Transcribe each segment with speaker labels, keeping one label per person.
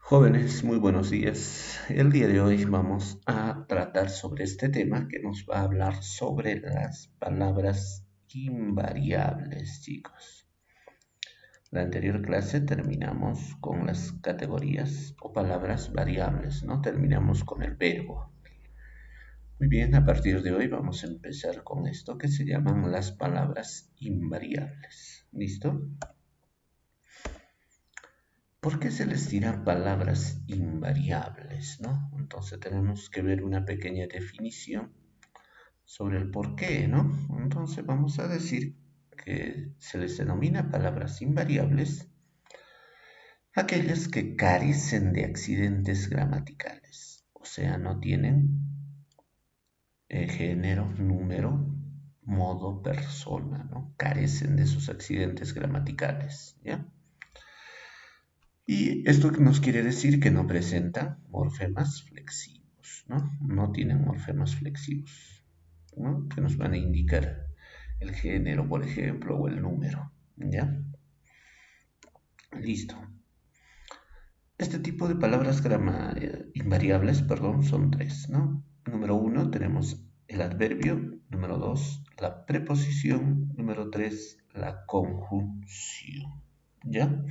Speaker 1: Jóvenes, muy buenos días. El día de hoy vamos a tratar sobre este tema que nos va a hablar sobre las palabras invariables, chicos. La anterior clase terminamos con las categorías o palabras variables, ¿no? Terminamos con el verbo. Muy bien, a partir de hoy vamos a empezar con esto que se llaman las palabras invariables. ¿Listo? ¿Por qué se les dirá palabras invariables, no? Entonces tenemos que ver una pequeña definición sobre el por qué, ¿no? Entonces vamos a decir que se les denomina palabras invariables aquellas que carecen de accidentes gramaticales, o sea, no tienen género, número, modo, persona, ¿no? Carecen de sus accidentes gramaticales, ¿ya? Y esto nos quiere decir que no presentan morfemas flexivos, ¿no? No tienen morfemas flexivos, ¿no? Que nos van a indicar el género, por ejemplo, o el número, ¿ya? Listo. Este tipo de palabras invariables, perdón, son tres, ¿no? Número uno tenemos el adverbio, número dos, la preposición, número tres, la conjunción, ¿ya?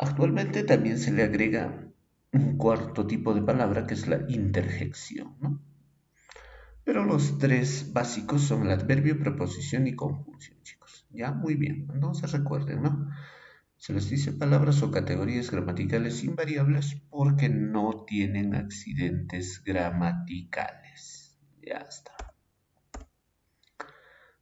Speaker 1: Actualmente también se le agrega un cuarto tipo de palabra que es la interjección, ¿no? Pero los tres básicos son el adverbio, preposición y conjunción, chicos. Ya, muy bien. Entonces recuerden, ¿no? Se les dice palabras o categorías gramaticales invariables porque no tienen accidentes gramaticales. Ya está.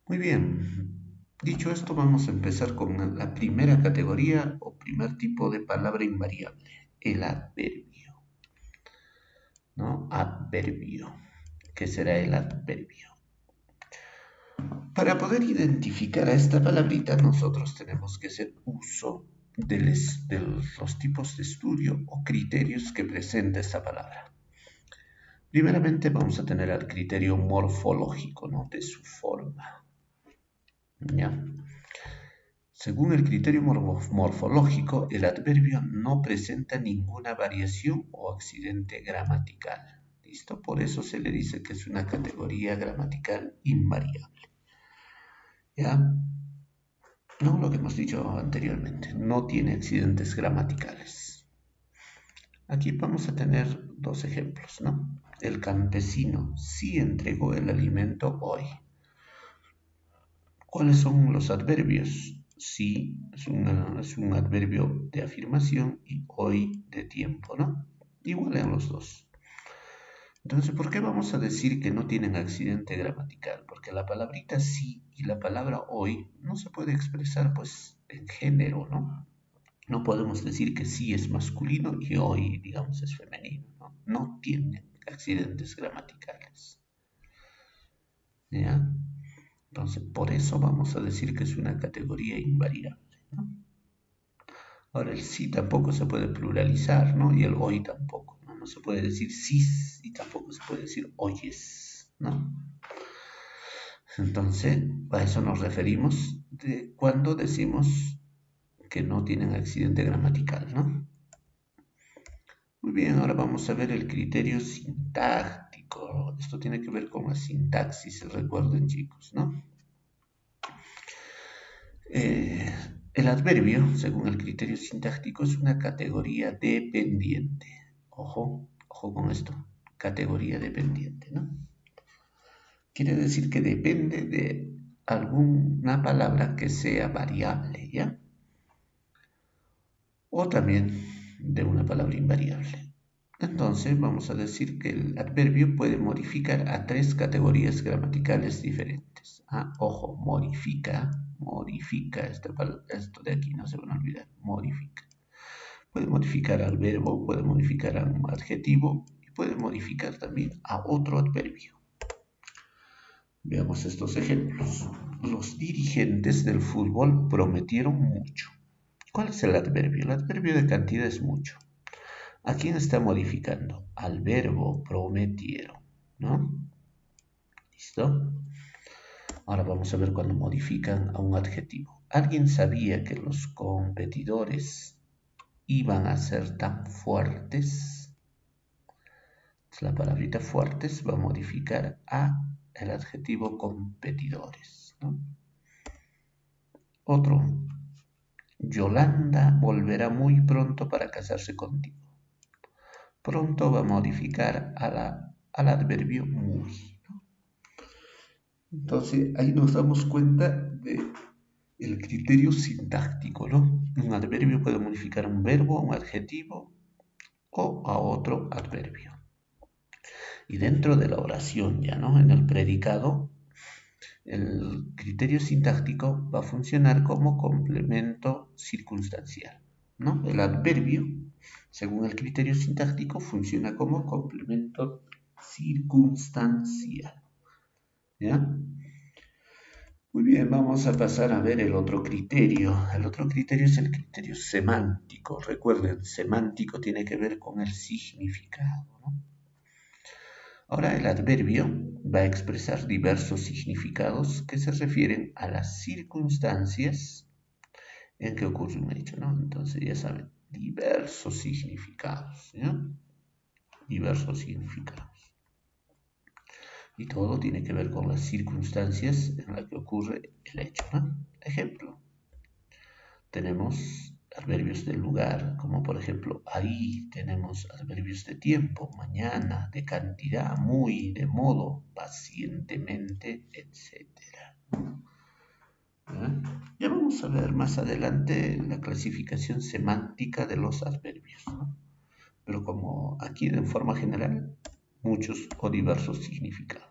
Speaker 1: Muy bien. Dicho esto, vamos a empezar con la primera categoría o primer tipo de palabra invariable, el adverbio, ¿no? Adverbio. ¿Qué será el adverbio? Para poder identificar a esta palabrita, nosotros tenemos que hacer uso de los tipos de estudio o criterios que presenta esta palabra. Primeramente vamos a tener el criterio morfológico, ¿no? De su forma, ¿ya? Según el criterio morfológico, el adverbio no presenta ninguna variación o accidente gramatical. ¿Listo? Por eso se le dice que es una categoría gramatical invariable. ¿Ya? No lo que hemos dicho anteriormente, no tiene accidentes gramaticales. Aquí vamos a tener dos ejemplos, ¿no? El campesino sí entregó el alimento hoy. ¿Cuáles son los adverbios? Sí es un adverbio de afirmación y hoy de tiempo, ¿no? Igual en los dos. Entonces, ¿por qué vamos a decir que no tienen accidente gramatical? Porque la palabrita sí y la palabra hoy no se puede expresar pues en género, ¿no? No podemos decir que sí es masculino y hoy, digamos, es femenino, ¿no? No tienen accidentes gramaticales, ¿ya? Entonces, por eso vamos a decir que es una categoría invariable, ¿no? Ahora, el sí tampoco se puede pluralizar, ¿no? Y el hoy tampoco, ¿no? No se puede decir sí y tampoco se puede decir oyes, ¿no? Entonces, a eso nos referimos cuando decimos que no tienen accidente gramatical, ¿no? Muy bien, ahora vamos a ver el criterio sintáctico. Esto tiene que ver con la sintaxis, recuerden chicos, ¿no? Eh, el adverbio, según el criterio sintáctico, es una categoría dependiente. Ojo, ojo con esto, categoría dependiente, ¿no? Quiere decir que depende de alguna palabra que sea variable, ¿ya? O también de una palabra invariable. Entonces vamos a decir que el adverbio puede modificar a tres categorías gramaticales diferentes. Ah, ojo, modifica, esto de aquí no se van a olvidar, modifica. Puede modificar al verbo, puede modificar a un adjetivo y puede modificar también a otro adverbio. Veamos estos ejemplos. Los dirigentes del fútbol prometieron mucho. ¿Cuál es el adverbio? El adverbio de cantidad es mucho. ¿A quién está modificando? Al verbo prometieron, ¿no? ¿Listo? Ahora vamos a ver cuando modifican a un adjetivo. ¿Alguien sabía que los competidores iban a ser tan fuertes. La palabrita fuertes va a modificar a el adjetivo competidores, ¿no? Otro, Yolanda volverá muy pronto para casarse contigo. Pronto va a modificar al adverbio muy, ¿no? Entonces ahí nos damos cuenta de el criterio sintáctico, ¿no? Un adverbio puede modificar un verbo, un adjetivo o a otro adverbio. Y dentro de la oración ya, ¿no? En el predicado, el criterio sintáctico va a funcionar como complemento circunstancial, ¿no? El adverbio, según el criterio sintáctico, funciona como complemento circunstancial, ¿ya? Muy bien, vamos a pasar a ver el otro criterio. El otro criterio es el criterio semántico. Recuerden, semántico tiene que ver con el significado, ¿no? Ahora el adverbio va a expresar diversos significados que se refieren a las circunstancias en que ocurre un hecho, ¿no? Entonces ya saben, diversos significados, ¿no? Diversos significados. Y todo tiene que ver con las circunstancias en las que ocurre el hecho, ¿no? Ejemplo, tenemos adverbios del lugar, como por ejemplo ahí. Tenemos adverbios de tiempo, mañana, de cantidad, muy, de modo, pacientemente, etc. Ya vamos a ver más adelante la clasificación semántica de los adverbios, ¿no? Pero como aquí en forma general, muchos o diversos significados.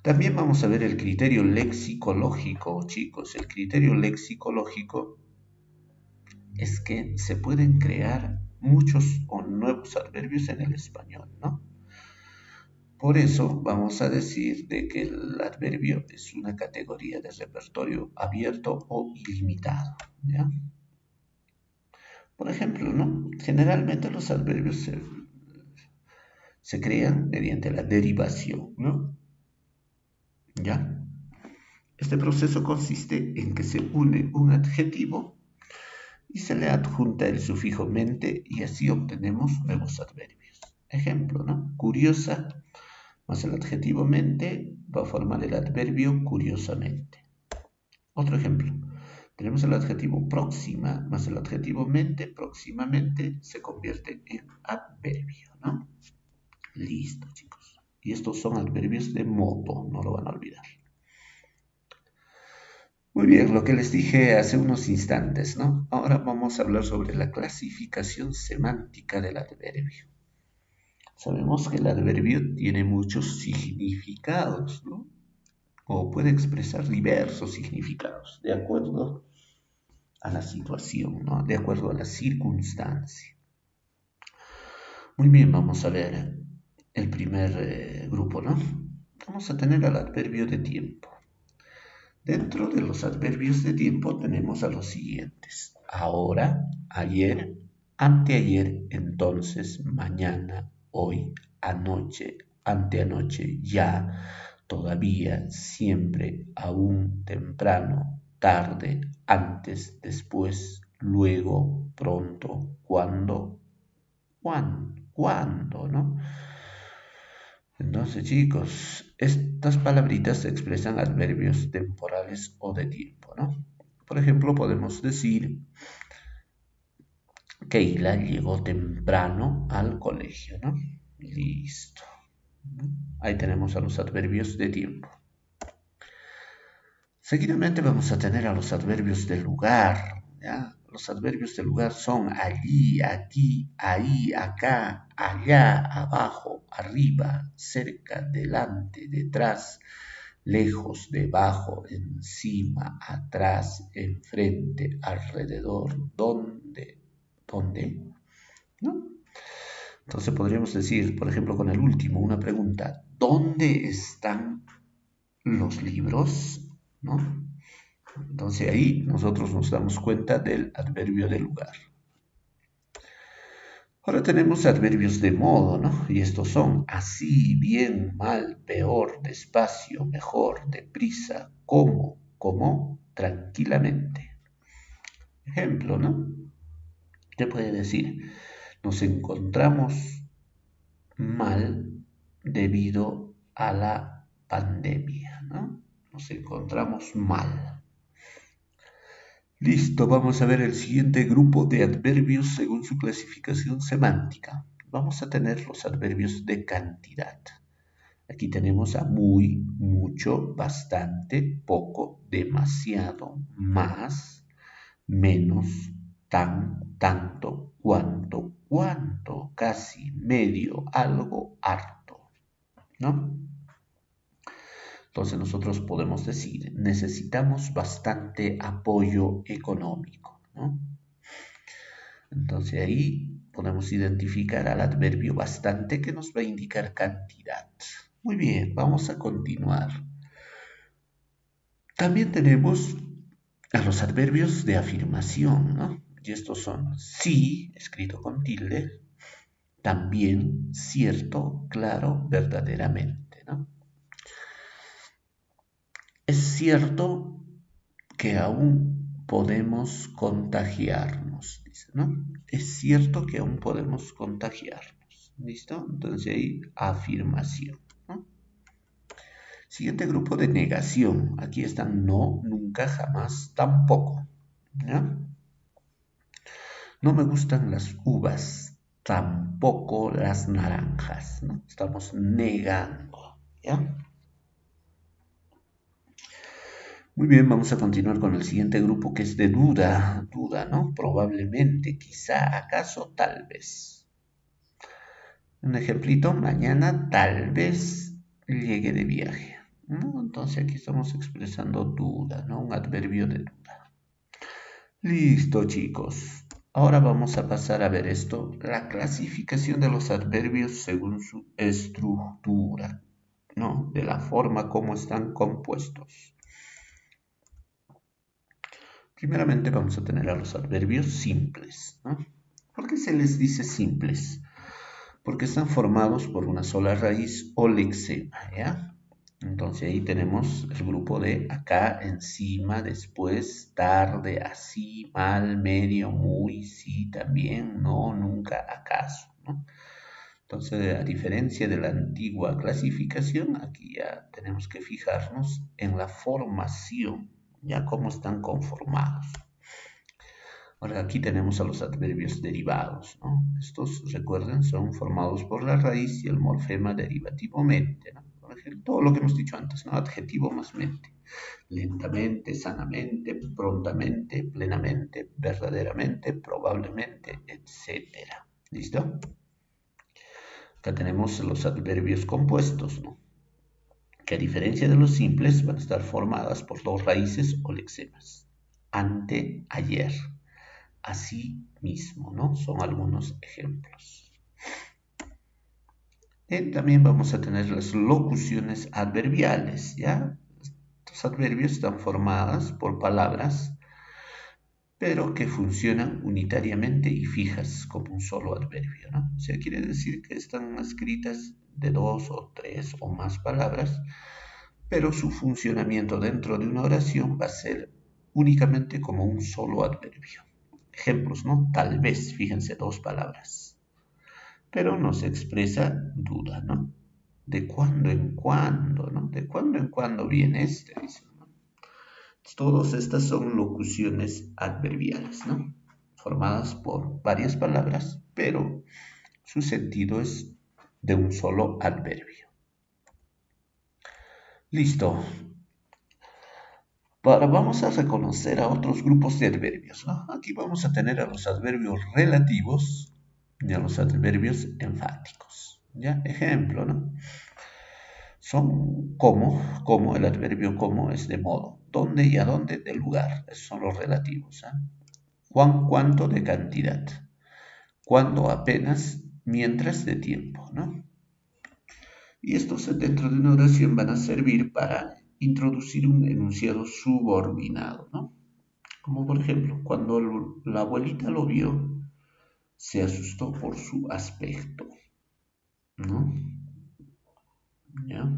Speaker 1: También vamos a ver el criterio lexicológico, chicos. El criterio lexicológico es que se pueden crear muchos o nuevos adverbios en el español, ¿no? Por eso vamos a decir de que el adverbio es una categoría de repertorio abierto o ilimitado, ¿ya? Por ejemplo, ¿no? Generalmente los adverbios se crean mediante la derivación, ¿no? ¿Ya? Este proceso consiste en que se une un adjetivo y se le adjunta el sufijo mente y así obtenemos nuevos adverbios. Ejemplo, ¿no? Curiosa más el adjetivo mente va a formar el adverbio curiosamente. Otro ejemplo, tenemos el adjetivo próxima más el adjetivo mente, próximamente se convierte en adverbio, ¿no? Listo, chicos. Y estos son adverbios de modo, no lo van a olvidar. Muy bien, lo que les dije hace unos instantes, ¿no? Ahora vamos a hablar sobre la clasificación semántica del adverbio. Sabemos que el adverbio tiene muchos significados, ¿no? O puede expresar diversos significados, de acuerdo a la situación, ¿no? De acuerdo a la circunstancia. Muy bien, vamos a ver el primer grupo, ¿no? Vamos a tener al adverbio de tiempo. Dentro de los adverbios de tiempo tenemos a los siguientes: ahora, ayer, anteayer, entonces, mañana, hoy, anoche, anteanoche, ya, todavía, siempre, aún, temprano, tarde, antes, después, luego, pronto, cuándo, ¿no? Entonces, chicos, estas palabritas expresan adverbios temporales o de tiempo, ¿no? Por ejemplo, podemos decir: Keila llegó temprano al colegio, ¿no? Listo. Ahí tenemos a los adverbios de tiempo. Seguidamente vamos a tener a los adverbios de lugar, ¿ya? Los adverbios de lugar son allí, aquí, ahí, acá, allá, abajo, arriba, cerca, delante, detrás, lejos, debajo, encima, atrás, enfrente, alrededor, dónde, ¿no? Entonces podríamos decir, por ejemplo, con el último, una pregunta: ¿dónde están los libros? ¿No? Entonces ahí nosotros nos damos cuenta del adverbio de lugar. Ahora tenemos adverbios de modo, ¿no? Y estos son así, bien, mal, peor, despacio, mejor, deprisa, como, tranquilamente. Ejemplo, ¿no? Se puede decir, nos encontramos mal debido a la pandemia, ¿no? Nos encontramos mal. Listo, vamos a ver el siguiente grupo de adverbios según su clasificación semántica. Vamos a tener los adverbios de cantidad. Aquí tenemos a muy, mucho, bastante, poco, demasiado, más, menos, tan, tanto, cuanto, cuánto, casi, medio, algo, harto, ¿no? Entonces nosotros podemos decir, necesitamos bastante apoyo económico, ¿no? Entonces ahí podemos identificar al adverbio bastante que nos va a indicar cantidad. Muy bien, vamos a continuar. También tenemos a los adverbios de afirmación, ¿no? Y estos son sí, escrito con tilde, también, cierto, claro, verdaderamente, ¿no? Es cierto que aún podemos contagiarnos, dice, ¿no? Es cierto que aún podemos contagiarnos, ¿listo? Entonces ahí, afirmación, ¿no? Siguiente grupo de negación. Aquí están no, nunca, jamás, tampoco, ¿ya? No me gustan las uvas, tampoco las naranjas, ¿no? Estamos negando, ¿ya? Muy bien, vamos a continuar con el siguiente grupo que es de duda, duda, ¿no? Probablemente, quizá, acaso, tal vez. Un ejemplito, mañana tal vez llegue de viaje, ¿no? Entonces aquí estamos expresando duda, ¿no? Un adverbio de duda. Listo, chicos. Ahora vamos a pasar a ver esto, la clasificación de los adverbios según su estructura, ¿no? De la forma como están compuestos. Primeramente vamos a tener a los adverbios simples, ¿no? ¿Por qué se les dice simples? Porque están formados por una sola raíz o lexema, ¿ya? Entonces ahí tenemos el grupo de acá, encima, después, tarde, así, mal, medio, muy, sí, también, no, nunca, acaso, ¿no? Entonces, a diferencia de la antigua clasificación, aquí ya tenemos que fijarnos en la formación, ya cómo están conformados. Ahora aquí tenemos a los adverbios derivados, ¿no? Estos, recuerden, son formados por la raíz y el morfema derivativamente, ¿no? Por ejemplo, todo lo que hemos dicho antes, ¿no? Adjetivo más mente. Lentamente, sanamente, prontamente, plenamente, verdaderamente, probablemente, etcétera. ¿Listo? Acá tenemos los adverbios compuestos, ¿no? Que a diferencia de los simples van a estar formadas por dos raíces o lexemas. Ante, ayer. Así mismo, ¿no? Son algunos ejemplos. También vamos a tener las locuciones adverbiales, ¿ya? Estos adverbios están formadas por palabras, pero que funcionan unitariamente y fijas como un solo adverbio, ¿no? O sea, quiere decir que están escritas de dos o tres o más palabras, pero su funcionamiento dentro de una oración va a ser únicamente como un solo adverbio. Ejemplos, ¿no? Tal vez, fíjense, dos palabras. Pero nos expresa duda, ¿no? De cuándo en cuándo, ¿no? De cuándo en cuándo viene este, dice, ¿no? Todas estas son locuciones adverbiales, ¿no? Formadas por varias palabras, pero su sentido es de un solo adverbio. Listo. Ahora vamos a reconocer a otros grupos de adverbios, ¿no? Aquí vamos a tener a los adverbios relativos y a los adverbios enfáticos. ¿Ya? Ejemplo, ¿no? Son como, el adverbio como es de modo, dónde y a dónde de lugar, esos son los relativos. ¿Eh? Cuán, cuánto de cantidad, cuándo apenas, mientras de tiempo, ¿no? Y estos dentro de una oración van a servir para introducir un enunciado subordinado, ¿no? Como por ejemplo, cuando la abuelita lo vio, se asustó por su aspecto, ¿no? ¿Ya?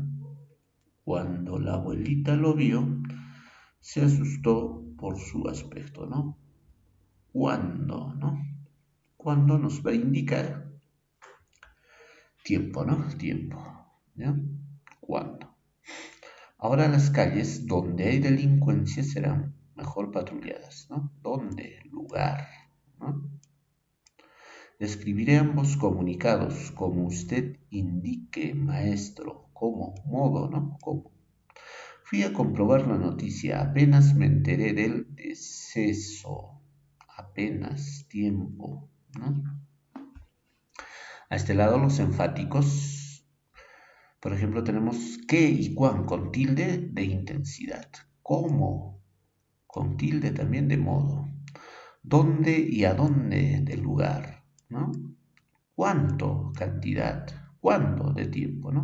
Speaker 1: Cuando la abuelita lo vio, se asustó por su aspecto, ¿no? ¿Cuándo, no? cuando nos va a indicar tiempo, ¿no? Tiempo, ¿ya? ¿Cuándo? Ahora las calles donde hay delincuencia serán mejor patrulladas, ¿no? ¿Dónde? Lugar, ¿no? Escribiré ambos comunicados como usted indique, maestro. ¿Cómo? Modo, ¿no? ¿Cómo? Fui a comprobar la noticia, apenas me enteré del deceso. Apenas tiempo, ¿no? A este lado los enfáticos, por ejemplo, tenemos qué y cuán con tilde de intensidad. ¿Cómo? Con tilde también de modo. ¿Dónde y a dónde de lugar? ¿No? ¿Cuánto? Cantidad. ¿Cuándo? De tiempo, ¿no?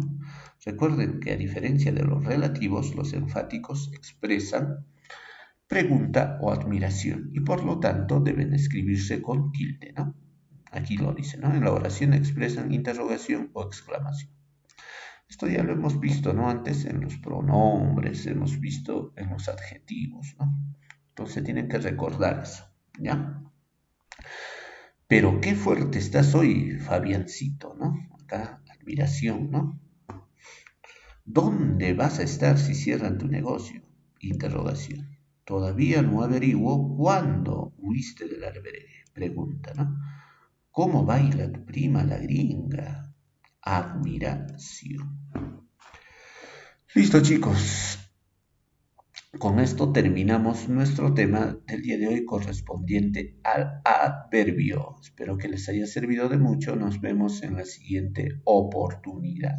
Speaker 1: Recuerden que a diferencia de los relativos, los enfáticos expresan pregunta o admiración y por lo tanto deben escribirse con tilde, ¿no? Aquí lo dice, ¿no? En la oración expresan interrogación o exclamación. Esto ya lo hemos visto, ¿no? Antes en los pronombres, hemos visto en los adjetivos, ¿no? Entonces tienen que recordar eso, ¿ya? Pero qué fuerte estás hoy, Fabiancito, ¿no? Acá, admiración, ¿no? ¿Dónde vas a estar si cierran tu negocio? Interrogación. Todavía no averiguo cuándo huiste del albergue. Pregunta, ¿no? ¿Cómo baila tu prima la gringa? Admiración. Listo, chicos. Con esto terminamos nuestro tema del día de hoy correspondiente al adverbio. Espero que les haya servido de mucho. Nos vemos en la siguiente oportunidad.